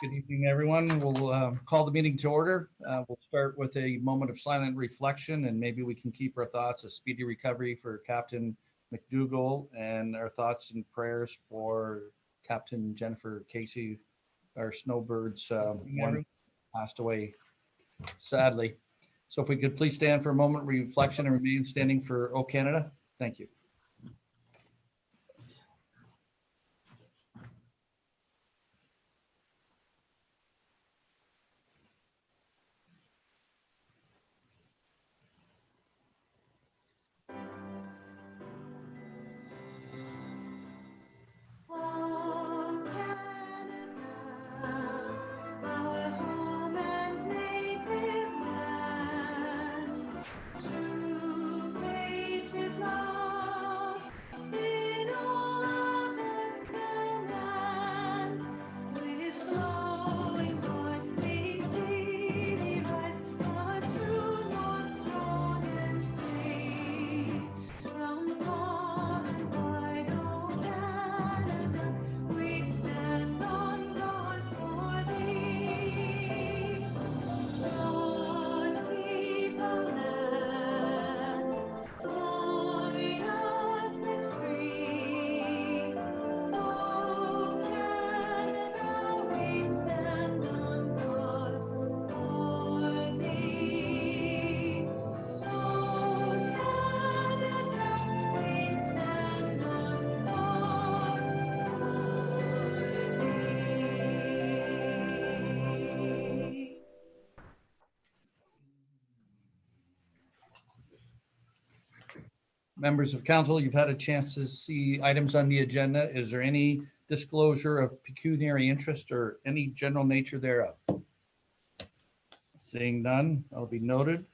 Good evening, everyone. We'll call the meeting to order. We'll start with a moment of silent reflection, and maybe we can keep our thoughts a speedy recovery for Captain McDougall and our thoughts and prayers for Captain Jennifer Casey, our snowbirds. One passed away, sadly. So if we could please stand for a moment of reflection and remain standing for O Canada. Thank you. Members of council, you've had a chance to see items on the agenda. Is there any disclosure of pecuniary interest or any general nature thereof? Seeing none, that'll be noted.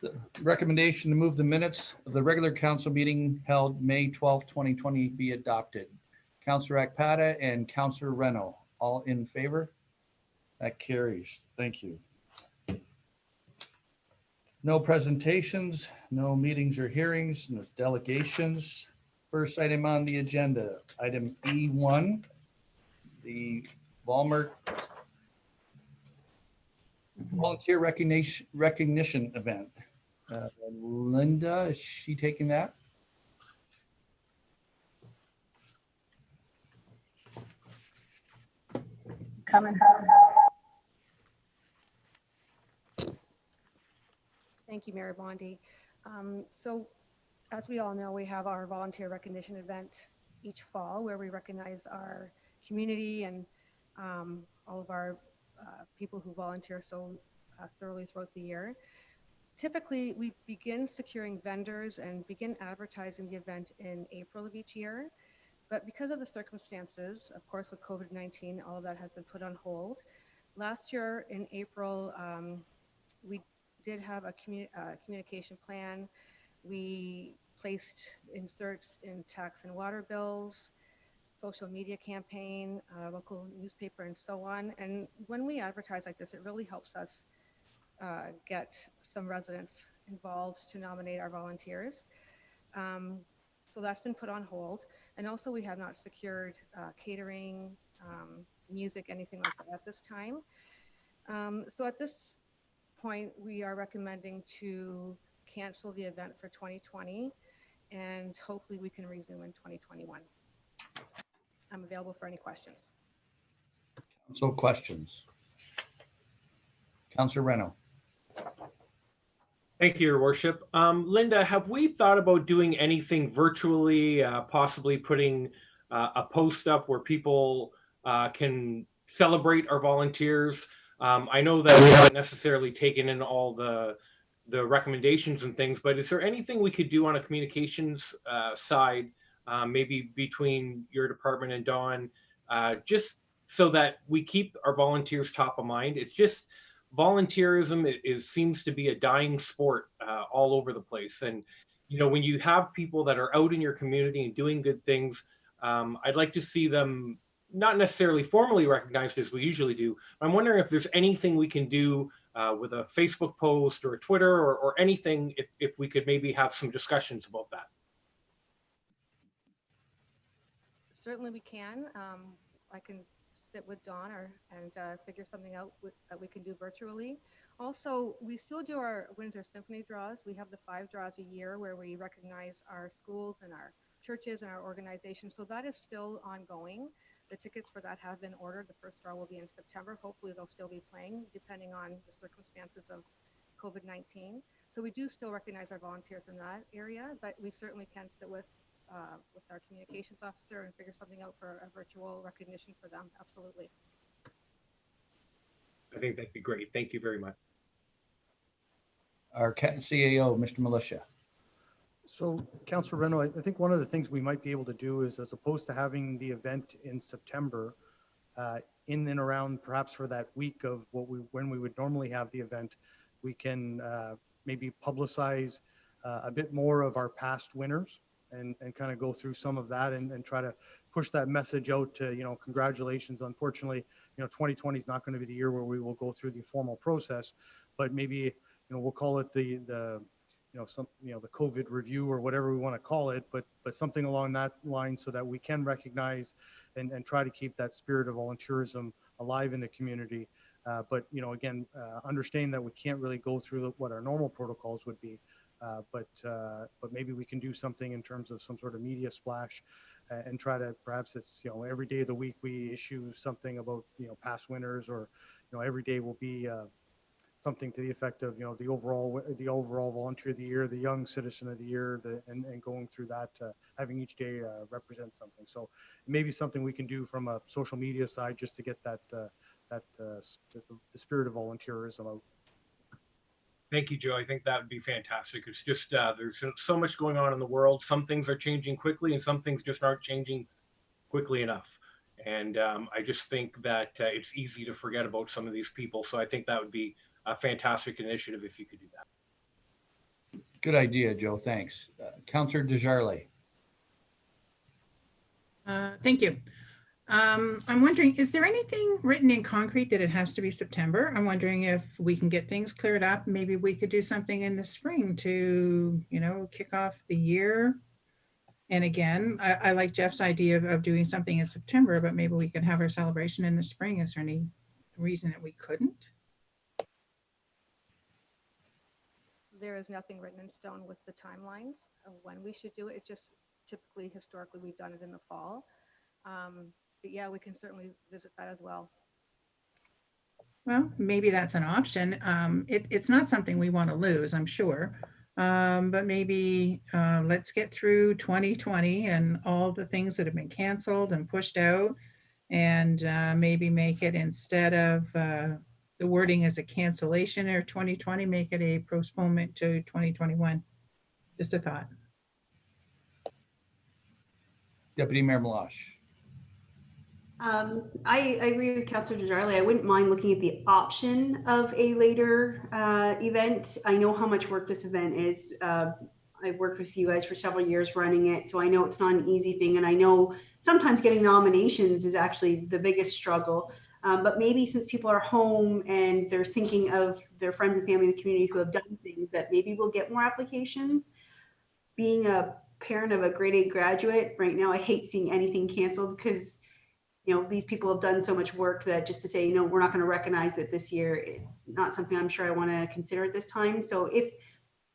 The recommendation to move the minutes of the regular council meeting held May 12th, 2020 be adopted. Councillor Akpata and Councillor Reno, all in favor? That carries. Thank you. No presentations, no meetings or hearings, no delegations. First item on the agenda, item E1, the Walmart volunteer recognition event. Linda, is she taking that? Coming. Thank you, Mayor Bondi. So as we all know, we have our volunteer recognition event each fall where we recognize our community and all of our people who volunteer so thoroughly throughout the year. Typically, we begin securing vendors and begin advertising the event in April of each year. But because of the circumstances, of course, with COVID-19, all of that has been put on hold. Last year in April, we did have a communication plan. We placed inserts in tax and water bills, social media campaign, local newspaper, and so on. And when we advertise like this, it really helps us get some residents involved to nominate our volunteers. So that's been put on hold. And also we have not secured catering, music, anything like that at this time. So at this point, we are recommending to cancel the event for 2020 and hopefully we can resume in 2021. I'm available for any questions. So questions. Councillor Reno. Thank you, Your Worship. Linda, have we thought about doing anything virtually, possibly putting a post up where people can celebrate our volunteers? I know that we haven't necessarily taken in all the recommendations and things, but is there anything we could do on a communications side, maybe between your department and Dawn, just so that we keep our volunteers top of mind? It's just volunteerism seems to be a dying sport all over the place. And, you know, when you have people that are out in your community and doing good things, I'd like to see them not necessarily formally recognized as we usually do. I'm wondering if there's anything we can do with a Facebook post or a Twitter or anything, if we could maybe have some discussions about that. Certainly we can. I can sit with Dawn and figure something out that we can do virtually. Also, we still do our Windsor Symphony draws. We have the 5 draws a year where we recognize our schools and our churches and our organizations. So that is still ongoing. The tickets for that have been ordered. The first draw will be in September. Hopefully they'll still be playing depending on the circumstances of COVID-19. So we do still recognize our volunteers in that area, but we certainly can sit with our communications officer and figure something out for a virtual recognition for them. Absolutely. I think that'd be great. Thank you very much. Our CAO, Mr. Militia. So, Councillor Reno, I think one of the things we might be able to do is, as opposed to having the event in September, in and around perhaps for that week of when we would normally have the event, we can maybe publicize a bit more of our past winners and kind of go through some of that and try to push that message out to, congratulations. Unfortunately, 2020 is not going to be the year where we will go through the formal process, but maybe, we'll call it the COVID review or whatever we want to call it, but something along that line so that we can recognize and try to keep that spirit of volunteerism alive in the community. But again, understanding that we can't really go through what our normal protocols would be, but maybe we can do something in terms of some sort of media splash and try to, perhaps it's, every day of the week we issue something about, past winners, or, every day will be something to the effect of, the overall volunteer of the year, the young citizen of the year, and going through that, having each day represent something. So maybe something we can do from a social media side just to get the spirit of volunteerism out. Thank you, Joe. I think that would be fantastic. It's just there's so much going on in the world. Some things are changing quickly, and some things just aren't changing quickly enough. And I just think that it's easy to forget about some of these people. So I think that would be a fantastic initiative if you could do that. Good idea, Joe. Thanks. Councillor Desjardins. Thank you. I'm wondering, is there anything written in concrete that it has to be September? I'm wondering if we can get things cleared up. Maybe we could do something in the spring to, kick off the year. And again, I like Jeff's idea of doing something in September, but maybe we could have our celebration in the spring. Is there any reason that we couldn't? There is nothing written in stone with the timelines of when we should do it. It's just typically, historically, we've done it in the fall. But yeah, we can certainly visit that as well. Well, maybe that's an option. It's not something we want to lose, I'm sure. But maybe let's get through 2020 and all the things that have been canceled and pushed out, and maybe make it, instead of the wording as a cancellation or 2020, make it a postponement to 2021. Just a thought. Deputy Mayor Meloche. I agree with Councillor Desjardins. I wouldn't mind looking at the option of a later event. I know how much work this event is. I've worked with you guys for several years running it, so I know it's not an easy thing. And I know sometimes getting nominations is actually the biggest struggle. But maybe since people are home and they're thinking of their friends and family in the community who have done things, that maybe we'll get more applications. Being a parent of a grade 8 graduate right now, I hate seeing anything canceled, because these people have done so much work that just to say, we're not going to recognize it this year, it's not something I'm sure I want to consider at this time. So if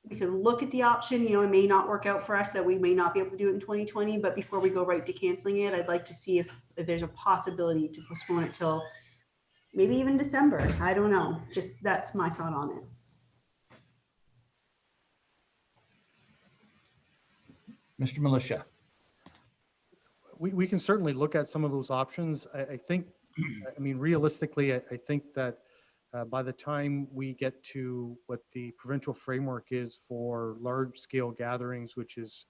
we could look at the option, it may not work out for us, that we may not be able to do it in 2020, but before we go right to canceling it, I'd like to see if there's a possibility to postpone it till maybe even December. I don't know. Just that's my thought on it. Mr. Militia. We can certainly look at some of those options. I think, realistically, I think that by the time we get to what the provincial framework is for large scale gatherings, which is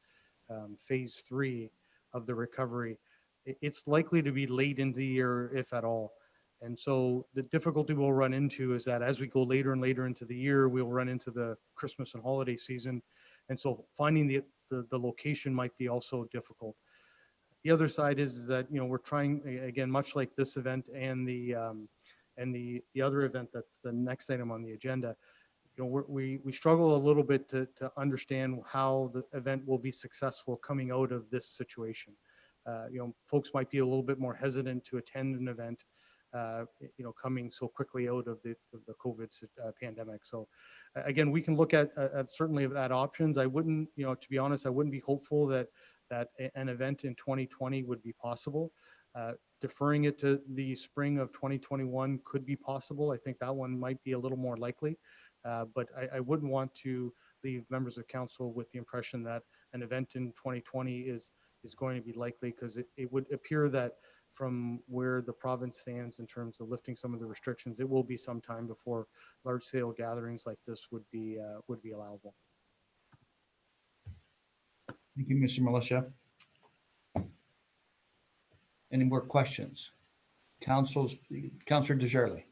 phase 3 of the recovery, it's likely to be late in the year, if at all. And so the difficulty we'll run into is that as we go later and later into the year, we'll run into the Christmas and holiday season. And so finding the location might be also difficult. The other side is that, we're trying, again, much like this event and the other event that's the next item on the agenda, we struggle a little bit to understand how the event will be successful coming out of this situation. folks might be a little bit more hesitant to attend an event, coming so quickly out of the COVID pandemic. So again, we can look at certainly at options. I wouldn't, to be honest, I wouldn't be hopeful that an event in 2020 would be possible. Deferring it to the spring of 2021 could be possible. I think that one might be a little more likely, but I wouldn't want to leave members of council with the impression that an event in 2020 is going to be likely, because it would appear that from where the province stands in terms of lifting some of the restrictions, it will be some time before large scale gatherings like this would be allowable. Thank you, Mr. Militia. Any more questions? Councilor Desjardins.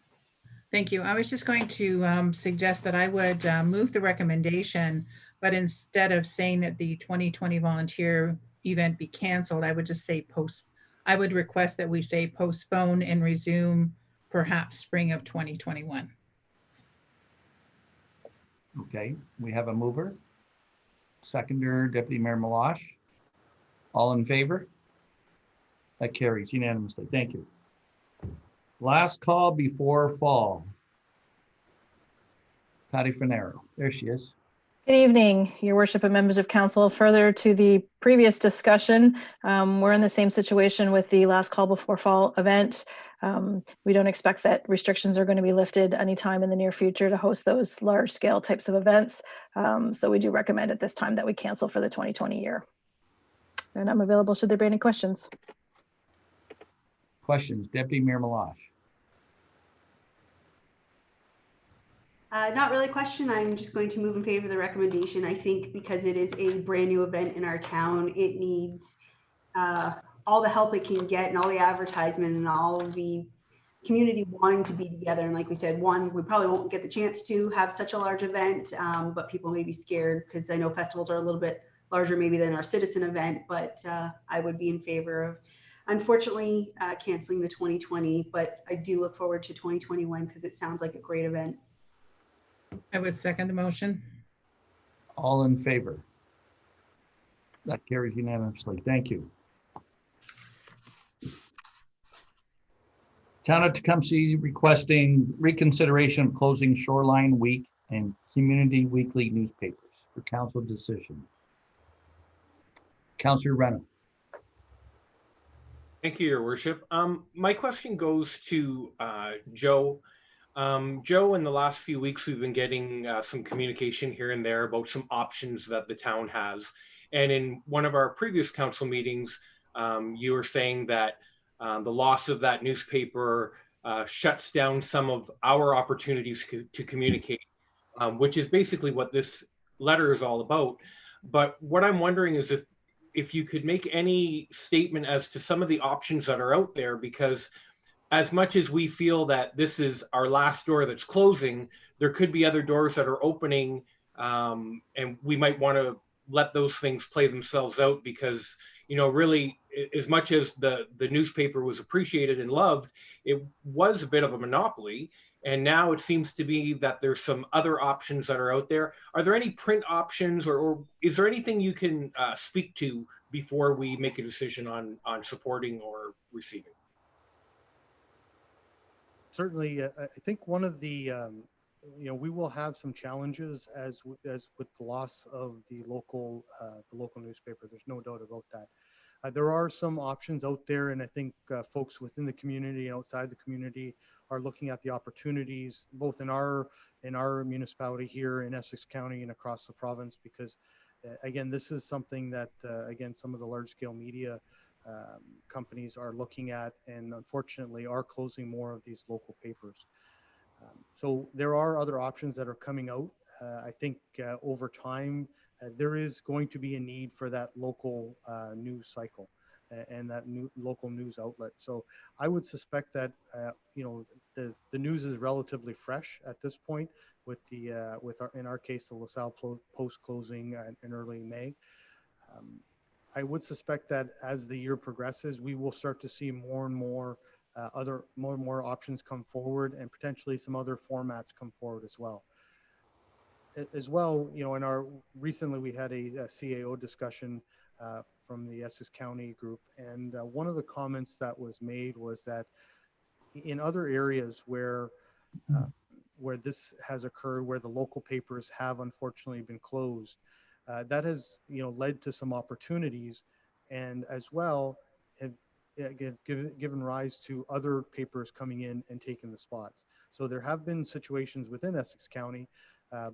Thank you. I was just going to suggest that I would move the recommendation, but instead of saying that the 2020 volunteer event be canceled, I would just say I would request that we say postpone and resume perhaps spring of 2021. Okay, we have a mover. Seconder, Deputy Mayor Meloche. All in favor? That carries unanimously. Thank you. Last call before fall. Patty Finero. There she is. Good evening, Your Worship and members of council. Further to the previous discussion, we're in the same situation with the last call before fall event. We don't expect that restrictions are going to be lifted anytime in the near future to host those large scale types of events. So we do recommend at this time that we cancel for the 2020 year. And I'm available should there be any questions. Questions, Deputy Mayor Meloche. Not really a question. I'm just going to move in favor of the recommendation. I think because it is a brand new event in our town, it needs all the help it can get and all the advertisement and all of the community wanting to be together. And like we said, we probably won't get the chance to have such a large event, but people may be scared because I know festivals are a little bit larger maybe than our citizen event, but I would be in favor of, unfortunately, canceling the 2020, but I do look forward to 2021 because it sounds like a great event. I would second the motion. All in favor? That carries unanimously. Thank you. Town of Tecumseh requesting reconsideration of closing Shoreline Week and Community Weekly newspapers for council decision. Councillor Renno. Thank you, Your Worship. My question goes to Joe. Joe, in the last few weeks, we've been getting some communication here and there about some options that the town has. And in one of our previous council meetings, you were saying that the loss of that newspaper shuts down some of our opportunities to communicate, which is basically what this letter is all about. But what I'm wondering is if you could make any statement as to some of the options that are out there, because as much as we feel that this is our last door that's closing, there could be other doors that are opening, and we might want to let those things play themselves out because, really, as much as the newspaper was appreciated and loved, it was a bit of a monopoly. And now it seems to be that there's some other options that are out there. Are there any print options or is there anything you can speak to before we make a decision on supporting or receiving? Certainly, I think one of the, we will have some challenges as with the loss of the local newspaper. There's no doubt about that. There are some options out there, and I think folks within the community and outside the community are looking at the opportunities both in our municipality here in Essex County and across the province, because again, this is something that again, some of the large scale media companies are looking at, and unfortunately are closing more of these local papers. So there are other options that are coming out. I think over time, there is going to be a need for that local news cycle and that new local news outlet. So I would suspect that the news is relatively fresh at this point with in our case the LaSalle Post closing in early May. I would suspect that as the year progresses, we will start to see more and more options come forward, and potentially some other formats come forward as well. Recently we had a CAO discussion from the Essex County group. And one of the comments that was made was that in other areas where this has occurred, where the local papers have unfortunately been closed, that has, led to some opportunities, and as well have given rise to other papers coming in and taking the spots. So there have been situations within Essex County,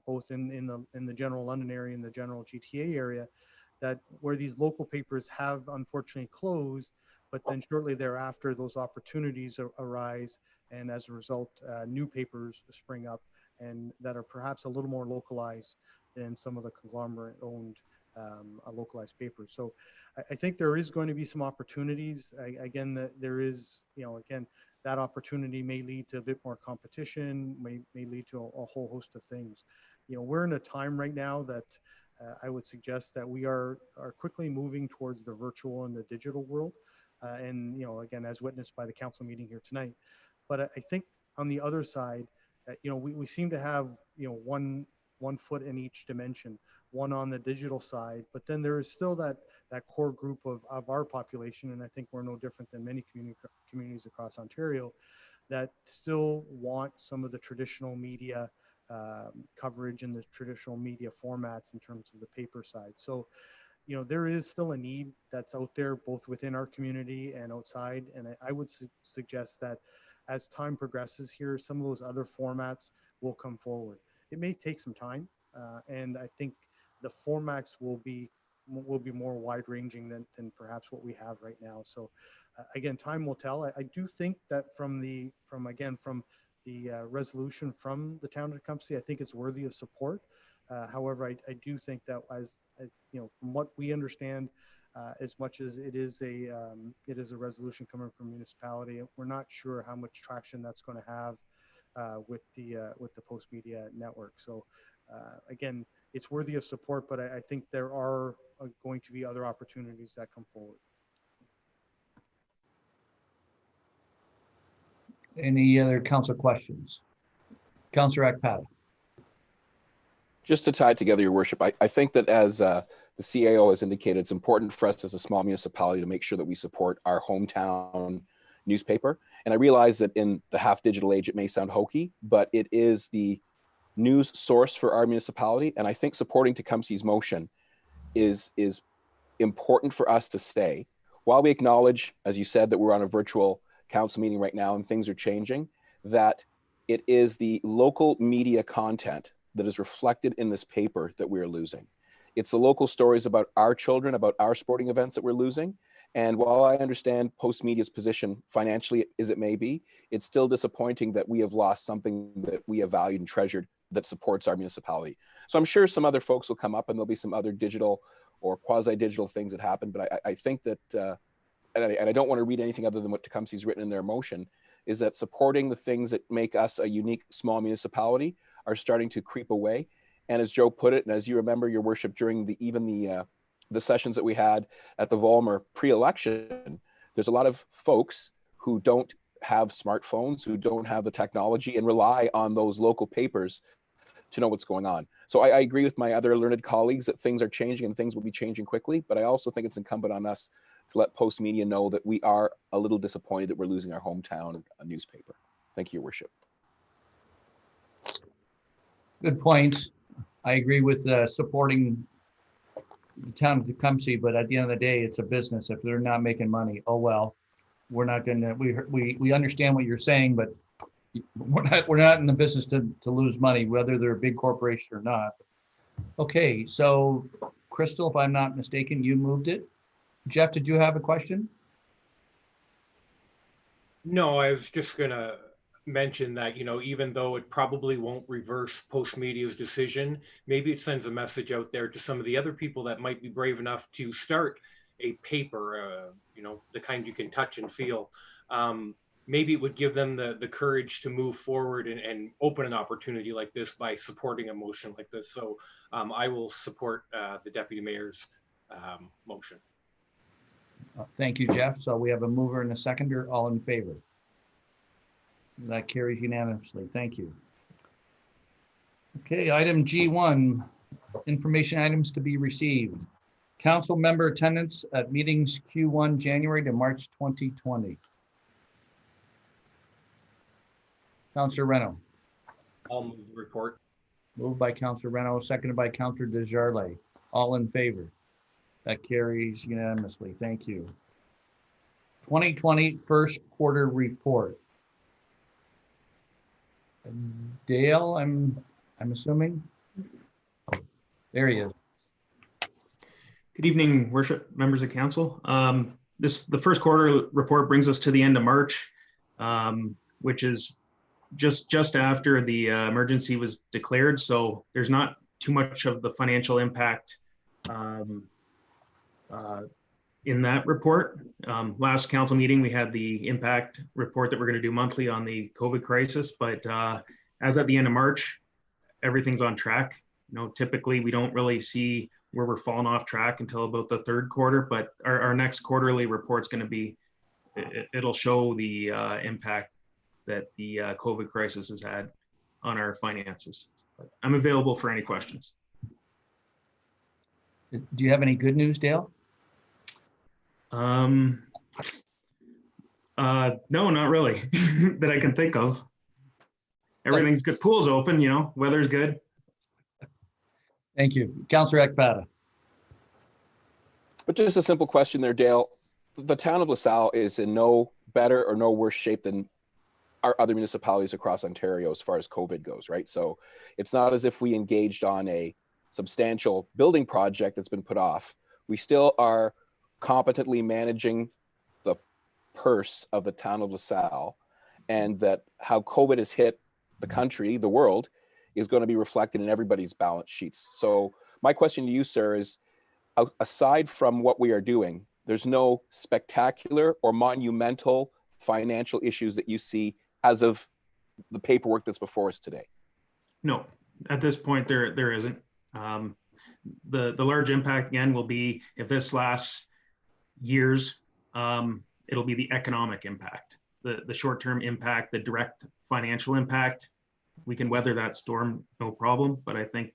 both in the general London area and the general GTA area, that where these local papers have unfortunately closed, but then shortly thereafter those opportunities arise, and as a result, new papers spring up and that are perhaps a little more localized than some of the conglomerate-owned localized papers. So I think there is going to be some opportunities. Again, there is, again, that opportunity may lead to a bit more competition, may lead to a whole host of things. We're in a time right now that I would suggest that we are quickly moving towards the virtual and the digital world. And, again, as witnessed by the council meeting here tonight. But I think on the other side, we seem to have, one foot in each dimension, one on the digital side, but then there is still that core group of our population, and I think we're no different than many communities across Ontario, that still want some of the traditional media coverage and the traditional media formats in terms of the paper side. So, there is still a need that's out there, both within our community and outside. And I would suggest that as time progresses here, some of those other formats will come forward. It may take some time, and I think the formats will be more wide ranging than perhaps what we have right now. So again, time will tell. I do think that from the resolution from the town of Tecumseh, I think it's worthy of support. However, I do think that as from what we understand, as much as it is a resolution coming from municipality, we're not sure how much traction that's going to have with the Post Media Network. So again, it's worthy of support, but I think there are going to be other opportunities that come forward. Any other council questions? Councillor Akpata. Just to tie it together, Your Worship, I think that as the CAO has indicated, it's important for us as a small municipality to make sure that we support our hometown newspaper. And I realize that in the half digital age, it may sound hokey, but it is the news source for our municipality. And I think supporting Tecumseh's motion is important for us to stay. While we acknowledge, as you said, that we're on a virtual council meeting right now and things are changing, that it is the local media content that is reflected in this paper that we're losing. It's the local stories about our children, about our sporting events that we're losing. And while I understand Post Media's position financially as it may be, it's still disappointing that we have lost something that we have valued and treasured that supports our municipality. So I'm sure some other folks will come up and there'll be some other digital or quasi-digital things that happen. But I think that, and I don't want to read anything other than what Tecumseh's written in their motion, is that supporting the things that make us a unique small municipality are starting to creep away. And as Joe put it, and as you remember, Your Worship, during the sessions that we had at the Volmer pre-election, there's a lot of folks who don't have smartphones, who don't have the technology and rely on those local papers to know what's going on. So I agree with my other learned colleagues that things are changing and things will be changing quickly, but I also think it's incumbent on us to let Post Media know that we are a little disappointed that we're losing our hometown newspaper. Thank you, Your Worship. Good point. I agree with supporting the town of Tecumseh, but at the end of the day, it's a business. If they're not making money, oh well. We're not going to. We understand what you're saying, but we're not in the business to lose money, whether they're a big corporation or not. Okay, so Crystal, if I'm not mistaken, you moved it. Jeff, did you have a question? No, I was just going to mention that, even though it probably won't reverse Post Media's decision, maybe it sends a message out there to some of the other people that might be brave enough to start a paper, the kind you can touch and feel. Maybe it would give them the courage to move forward and open an opportunity like this by supporting a motion like this. So I will support the Deputy Mayor's motion. Thank you, Jeff. So we have a mover and a seconder, all in favor. That carries unanimously. Thank you. Okay, item G1, information items to be received. Council member attendance at meetings Q1 January to March 2020. Councillor Reno. I'll move the report. Moved by Councillor Reno, seconded by Councillor Desjardins. All in favor? That carries unanimously. Thank you. 2020 first quarter report. Dale, I'm assuming. There he is. Good evening, worship members of council. The first quarter report brings us to the end of March, which is just after the emergency was declared. So there's not too much of the financial impact in that report. Last council meeting, we had the impact report that we're going to do monthly on the COVID crisis. But as at the end of March, everything's on track. Typically we don't really see where we're falling off track until about the third quarter, but our next quarterly report's going to be, it'll show the impact that the COVID crisis has had on our finances. I'm available for any questions. Do you have any good news, Dale? No, not really that I can think of. Everything's good. Pool's open, weather's good. Thank you. Councillor Ekpata. But just a simple question there, Dale. The town of LaSalle is in no better or no worse shape than our other municipalities across Ontario as far as COVID goes, right? So it's not as if we engaged on a substantial building project that's been put off. We still are competently managing the purse of the town of LaSalle, and that how COVID has hit the country, the world, is going to be reflected in everybody's balance sheets. So my question to you, sir, is aside from what we are doing, there's no spectacular or monumental financial issues that you see as of the paperwork that's before us today? No, at this point, there isn't. The large impact again will be if this lasts years, it'll be the economic impact, the short-term impact, the direct financial impact. We can weather that storm, no problem. But I think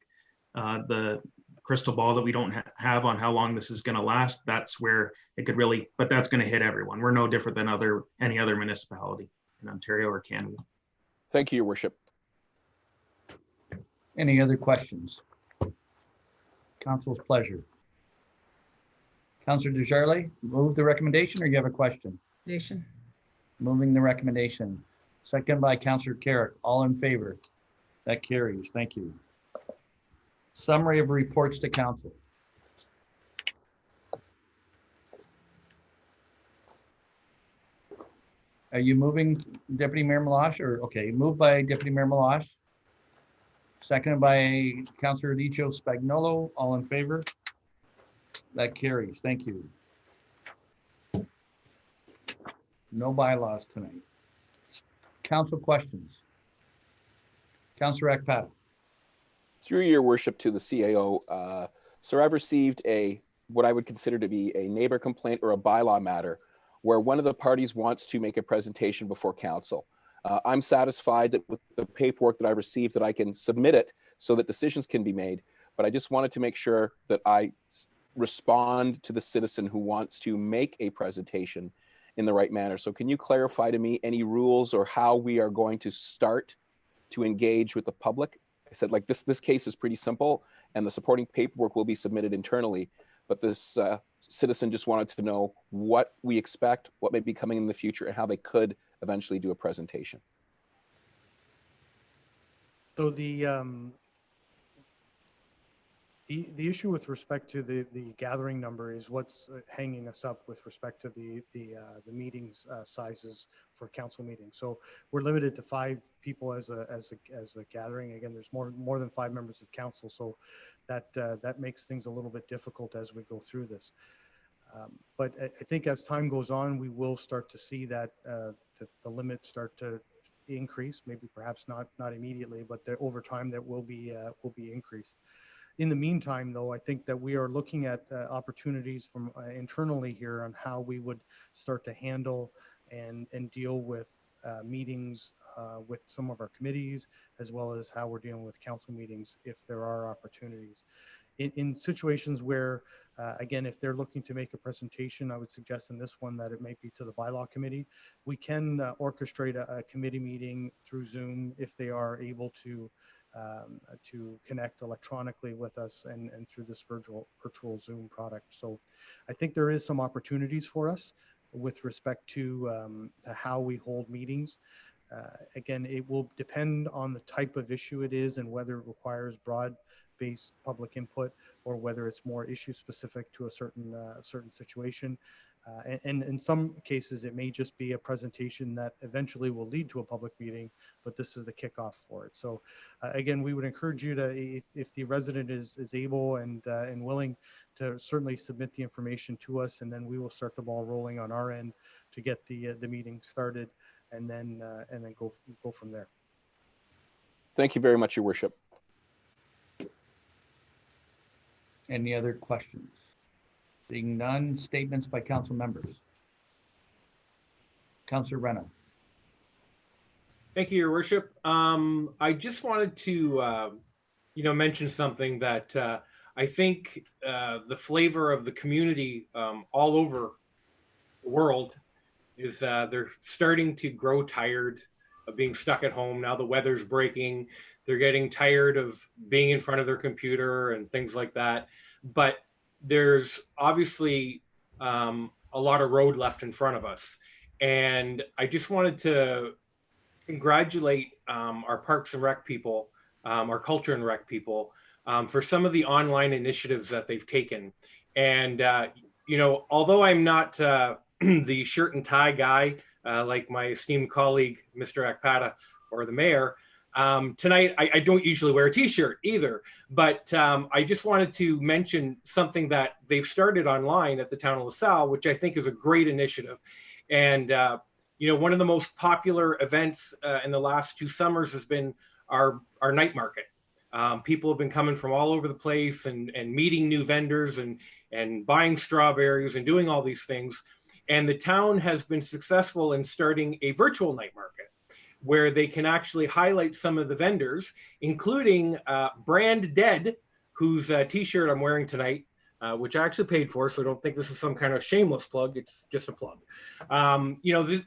the crystal ball that we don't have on how long this is going to last, that's where it could really, but that's going to hit everyone. We're no different than any other municipality in Ontario or Canada. Thank you, Your Worship. Any other questions? Council's pleasure. Councillor Desjardins, move the recommendation, or you have a question? Moving the recommendation. Second by Councillor Carrick. All in favor? That carries. Thank you. Summary of reports to council. Are you moving Deputy Mayor Meloche, or okay, moved by Deputy Mayor Meloche. Seconded by Councillor Dicho Spagnolo. All in favor? That carries. Thank you. No bylaws tonight. Council questions. Councillor Ekpata. Through your worship to the CAO, sir, I've received what I would consider to be a neighbor complaint or a bylaw matter where one of the parties wants to make a presentation before council. I'm satisfied that with the paperwork that I received that I can submit it so that decisions can be made, but I just wanted to make sure that I respond to the citizen who wants to make a presentation in the right manner. So can you clarify to me any rules or how we are going to start to engage with the public? I said, like, this case is pretty simple and the supporting paperwork will be submitted internally, but this citizen just wanted to know what we expect, what may be coming in the future, and how they could eventually do a presentation. So the issue with respect to the gathering number is what's hanging us up with respect to the meetings sizes for council meetings. So we're limited to 5 people as a gathering. Again, there's more than 5 members of council, so that makes things a little bit difficult as we go through this. But I think as time goes on, we will start to see that the limits start to increase. Maybe perhaps not immediately, but over time that will be increased. In the meantime, though, I think that we are looking at opportunities from internally here on how we would start to handle and deal with meetings with some of our committees, as well as how we're dealing with council meetings if there are opportunities. In situations where Again, if they're looking to make a presentation, I would suggest in this one that it might be to the bylaw committee. We can orchestrate a committee meeting through Zoom if they are able to connect electronically with us and through this virtual Zoom product. So I think there is some opportunities for us with respect to how we hold meetings. Again, it will depend on the type of issue it is and whether it requires broad-based public input or whether it's more issue specific to a certain situation. And in some cases, it may just be a presentation that eventually will lead to a public meeting, but this is the kickoff for it. So again, we would encourage you to, if the resident is able and willing, to certainly submit the information to us, and then we will start the ball rolling on our end to get the meeting started, and then go from there. Thank you very much, Your Worship. Any other questions? Seeing none, statements by council members. Councillor Reno. Thank you, Your Worship. I just wanted to, mention something that I think the flavor of the community all over the world is they're starting to grow tired of being stuck at home. Now the weather's breaking. They're getting tired of being in front of their computer and things like that. But there's obviously a lot of road left in front of us. And I just wanted to congratulate our Parks and Rec people, our Culture and Rec people, for some of the online initiatives that they've taken. And, although I'm not the shirt and tie guy, like my esteemed colleague, Mr. Akpata, or the mayor, tonight, I don't usually wear a t-shirt either, but I just wanted to mention something that they've started online at the town of LaSalle, which I think is a great initiative. And, one of the most popular events in the last 2 summers has been our night market. People have been coming from all over the place and meeting new vendors and buying strawberries and doing all these things. And the town has been successful in starting a virtual night market, where they can actually highlight some of the vendors, including Brand Dead, whose t-shirt I'm wearing tonight, which I actually paid for, so I don't think this is some kind of shameless plug, it's just a plug.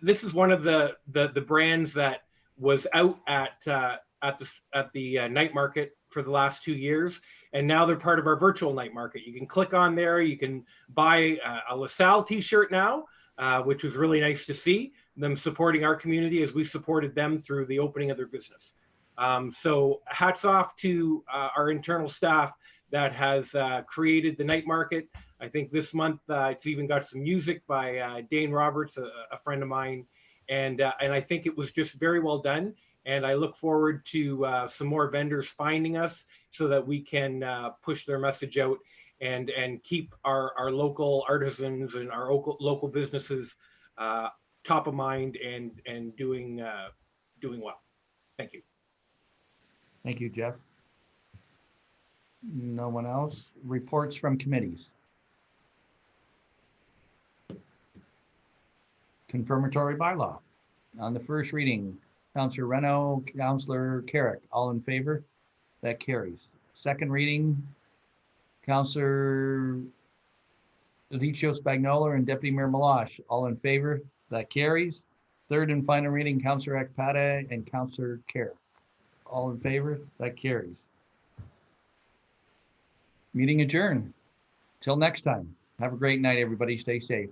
This is one of the brands that was out at the night market for the last 2 years, and now they're part of our virtual night market. You can click on there, you can buy a LaSalle t-shirt now, which was really nice to see them supporting our community as we supported them through the opening of their business. So hats off to our internal staff that has created the night market. I think this month it's even got some music by Dane Roberts, a friend of mine. And I think it was just very well done. And I look forward to some more vendors finding us so that we can push their message out and keep our local artisans and our local businesses top of mind and doing well. Thank you. Thank you, Jeff. No one else? Reports from committees. Confirmatory bylaw. On the first reading, Councillor Reno, Councillor Carrick, all in favor? That carries. Second reading, Councillor Alicio Spagnola and Deputy Mayor Malash, all in favor? That carries. Third and final reading, Councillor Akpata and Councillor Carrick, all in favor? That carries. Meeting adjourned. Till next time. Have a great night, everybody. Stay safe.